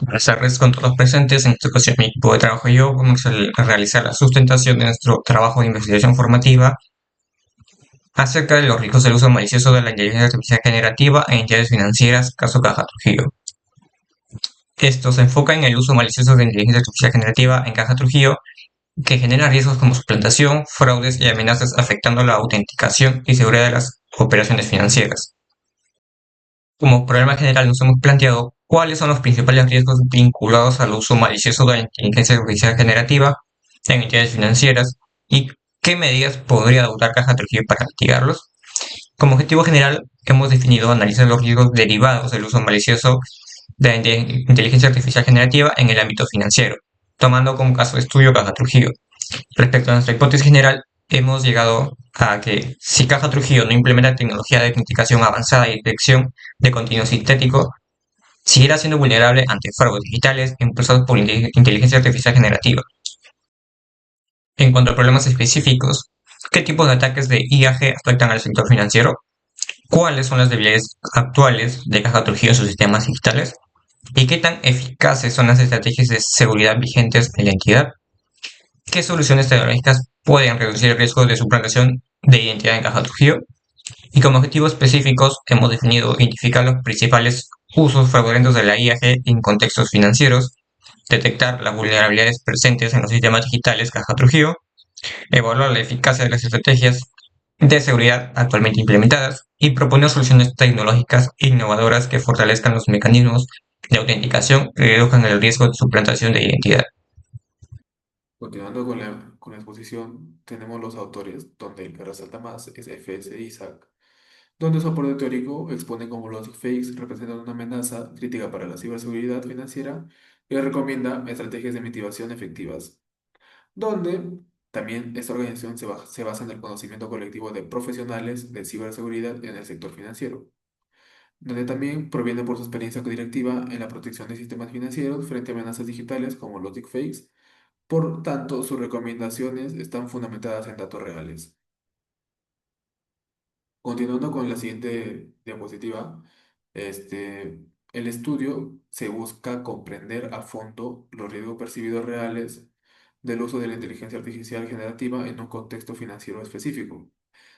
Para hacerles con todos los presentes, en esta ocasión mi equipo de trabajo y yo vamos a realizar la sustentación de nuestro trabajo de investigación formativa acerca de los riesgos del uso malicioso de la inteligencia artificial generativa en entidades financieras, caso Caja Trujillo. Esto se enfoca en el uso malicioso de inteligencia artificial generativa en Caja Trujillo, que genera riesgos como suplantación, fraudes y amenazas afectando la autenticación y seguridad de las operaciones financieras. Como problema general nos hemos planteado cuáles son los principales riesgos vinculados al uso malicioso de la inteligencia artificial generativa en entidades financieras y qué medidas podría adoptar Caja Trujillo para mitigarlos. Como objetivo general, hemos definido analizar los riesgos derivados del uso malicioso de la inteligencia artificial generativa en el ámbito financiero, tomando como caso de estudio Caja Trujillo. Respecto a nuestra hipótesis general, hemos llegado a que si Caja Trujillo no implementa tecnología de autenticación avanzada y detección de contenido sintético, seguirá siendo vulnerable ante fraudes digitales impulsados por inteligencia artificial generativa. En cuanto a problemas específicos, ¿qué tipos de ataques de IAG afectan al sector financiero? ¿Cuáles son las debilidades actuales de Caja Trujillo en sus sistemas digitales? ¿Y qué tan eficaces son las estrategias de seguridad vigentes en la entidad? ¿Qué soluciones tecnológicas pueden reducir el riesgo de suplantación de identidad en Caja Trujillo? Y como objetivos específicos hemos definido identificar los principales usos fraudulentos de la IAG en contextos financieros, detectar las vulnerabilidades presentes en los sistemas digitales Caja Trujillo, evaluar la eficacia de las estrategias de seguridad actualmente implementadas y proponer soluciones tecnológicas innovadoras que fortalezcan los mecanismos de autenticación y reduzcan el riesgo de suplantación de identidad. Continuando con la exposición, tenemos los autores, donde el que resalta más es F.S. Isaac, donde su aporte teórico expone cómo los deepfakes representan una amenaza crítica para la ciberseguridad financiera y recomienda estrategias de mitigación efectivas, donde también esta organización se basa en el conocimiento colectivo de profesionales de ciberseguridad en el sector financiero, donde también proviene por su experiencia directiva en la protección de sistemas financieros frente a amenazas digitales como los deepfakes. Por tanto, sus recomendaciones están fundamentadas en datos reales. Continuando con la siguiente diapositiva, el estudio se busca comprender a fondo los riesgos percibidos reales del uso de la inteligencia artificial generativa en un contexto financiero específico.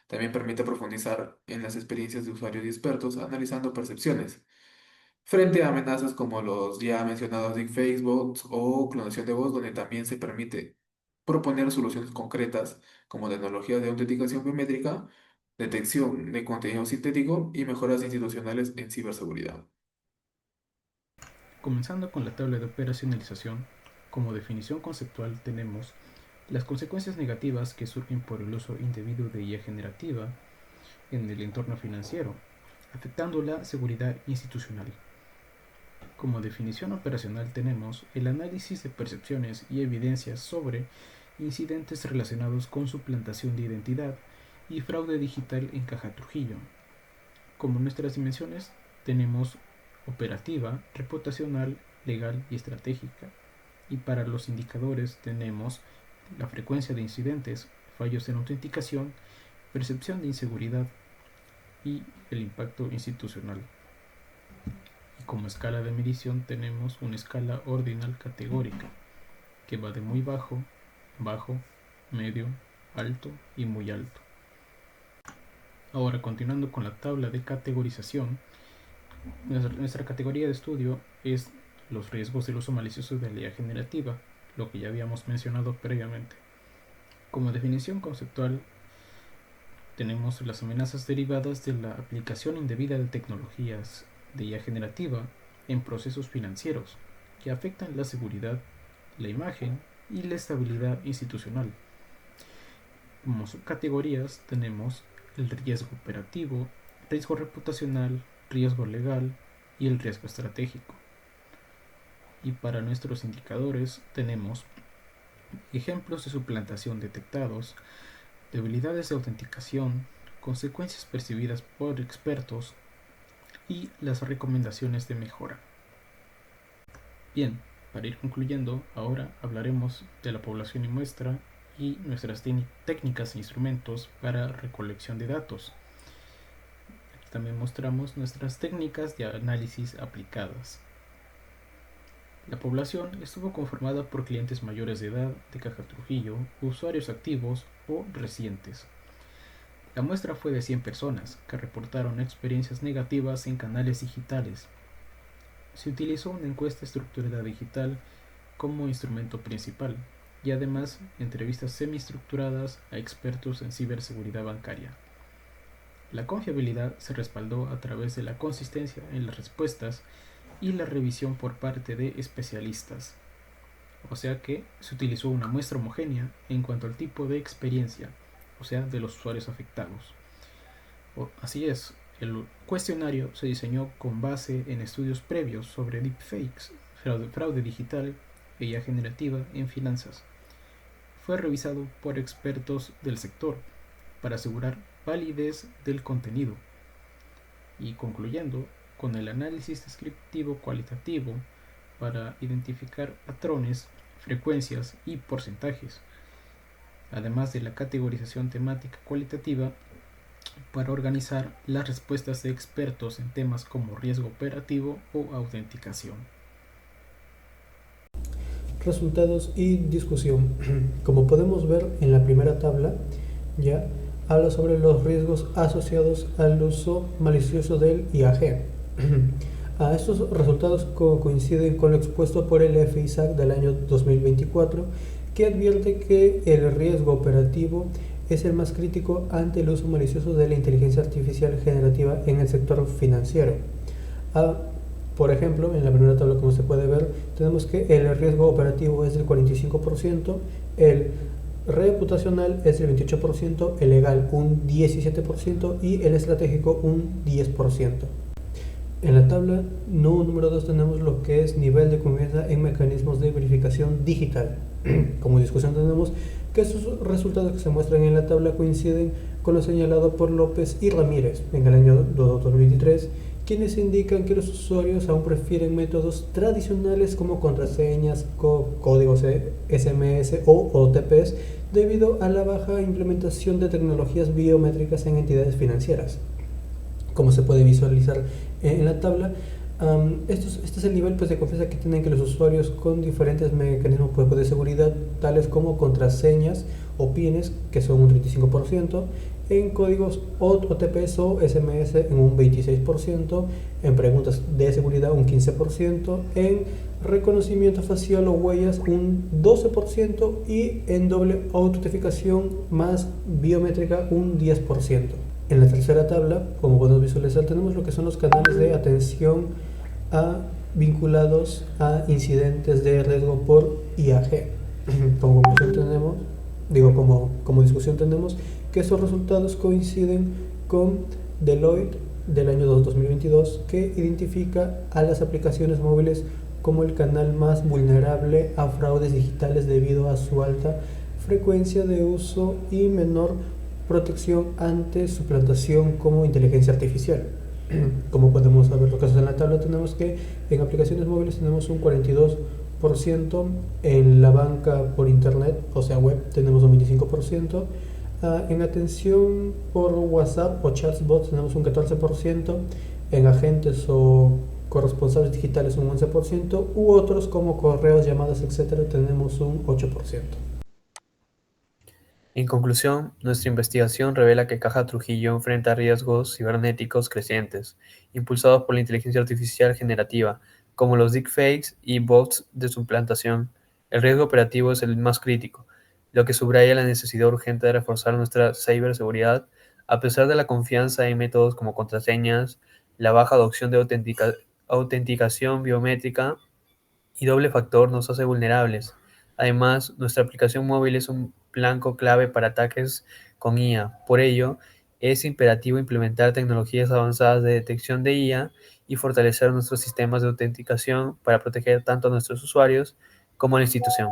También permite profundizar en las experiencias de usuarios y expertos analizando percepciones frente a amenazas como los ya mencionados deepfakes, bots o clonación de voz, donde también se permite proponer soluciones concretas como tecnologías de autenticación biométrica, detección de contenido sintético y mejoras institucionales en ciberseguridad. Comenzando con la tabla de operacionalización, como definición conceptual tenemos las consecuencias negativas que surgen por el uso indebido de IA generativa en el entorno financiero, afectando la seguridad institucional. Como definición operacional tenemos el análisis de percepciones y evidencias sobre incidentes relacionados con suplantación de identidad y fraude digital en Caja Trujillo. Como nuestras dimensiones tenemos operativa, reputacional, legal y estratégica. Y para los indicadores tenemos la frecuencia de incidentes, fallos en autenticación, percepción de inseguridad y el impacto institucional. Y como escala de medición tenemos una escala ordinal categórica que va de muy bajo, bajo, medio, alto y muy alto. Ahora continuando con la tabla de categorización, nuestra categoría de estudio es los riesgos del uso malicioso de la IA generativa, lo que ya habíamos mencionado previamente. Como definición conceptual tenemos las amenazas derivadas de la aplicación indebida de tecnologías de IA generativa en procesos financieros que afectan la seguridad, la imagen y la estabilidad institucional. Como subcategorías tenemos el riesgo operativo, riesgo reputacional, riesgo legal y el riesgo estratégico. Y para nuestros indicadores tenemos ejemplos de suplantación detectados, debilidades de autenticación, consecuencias percibidas por expertos y las recomendaciones de mejora. Bien, para ir concluyendo, ahora hablaremos de la población y muestra y nuestras técnicas e instrumentos para recolección de datos. También mostramos nuestras técnicas de análisis aplicadas. La población estuvo conformada por clientes mayores de edad de Caja Trujillo, usuarios activos o recientes. La muestra fue de 100 personas que reportaron experiencias negativas en canales digitales. Se utilizó una encuesta estructurada digital como instrumento principal y además entrevistas semi-estructuradas a expertos en ciberseguridad bancaria. La confiabilidad se respaldó a través de la consistencia en las respuestas y la revisión por parte de especialistas. O sea que se utilizó una muestra homogénea en cuanto al tipo de experiencia, o sea, de los usuarios afectados. Así es, el cuestionario se diseñó con base en estudios previos sobre deepfakes, fraude digital e IA generativa en finanzas. Fue revisado por expertos del sector para asegurar validez del contenido y concluyendo con el análisis descriptivo cualitativo para identificar patrones, frecuencias y porcentajes, además de la categorización temática cualitativa para organizar las respuestas de expertos en temas como riesgo operativo o autenticación. Resultados y discusión. Como podemos ver en la primera tabla, ya habla sobre los riesgos asociados al uso malicioso del IAG. Estos resultados coinciden con lo expuesto por el FISAC del año 2024, que advierte que el riesgo operativo es el más crítico ante el uso malicioso de la inteligencia artificial generativa en el sector financiero. Por ejemplo, en la primera tabla, como se puede ver, tenemos que el riesgo operativo es del 45%, el reputacional es del 28%, el legal un 17% y el estratégico un 10%. En la tabla número 2 tenemos lo que es nivel de confianza en mecanismos de verificación digital. Como discusión tenemos que estos resultados que se muestran en la tabla coinciden con lo señalado por López y Ramírez en el año 2023, quienes indican que los usuarios aún prefieren métodos tradicionales como contraseñas, códigos SMS o OTPs debido a la baja implementación de tecnologías biométricas en entidades financieras. Como se puede visualizar en la tabla, este es el nivel de confianza que tienen que los usuarios con diferentes mecanismos de seguridad, tales como contraseñas o pines, que son un 35%, en códigos OTPs o SMS en un 26%, en preguntas de seguridad un 15%, en reconocimiento facial o huellas un 12% y en doble autentificación más biométrica un 10%. En la tercera tabla, como podemos visualizar, tenemos lo que son los canales de atención vinculados a incidentes de riesgo por IAG. Como discusión tenemos que estos resultados coinciden con Deloitte del año 2022, que identifica a las aplicaciones móviles como el canal más vulnerable a fraudes digitales debido a su alta frecuencia de uso y menor protección ante suplantación como inteligencia artificial. Como podemos ver los casos en la tabla, tenemos que en aplicaciones móviles tenemos un 42%, en la banca por internet, o sea web, tenemos un 25%, en atención por WhatsApp o chatbots tenemos un 14%, en agentes o corresponsales digitales un 11%, u otros como correos, llamadas, etcétera, tenemos un 8%. En conclusión, nuestra investigación revela que Caja Trujillo enfrenta riesgos cibernéticos crecientes, impulsados por la inteligencia artificial generativa, como los deepfakes y bots de suplantación. El riesgo operativo es el más crítico, lo que subraya la necesidad urgente de reforzar nuestra ciberseguridad, a pesar de la confianza en métodos como contraseñas, la baja adopción de autenticación biométrica y doble factor nos hace vulnerables. Además, nuestra aplicación móvil es un blanco clave para ataques con IA. Por ello, es imperativo implementar tecnologías avanzadas de detección de IA y fortalecer nuestros sistemas de autenticación para proteger tanto a nuestros usuarios como a la institución.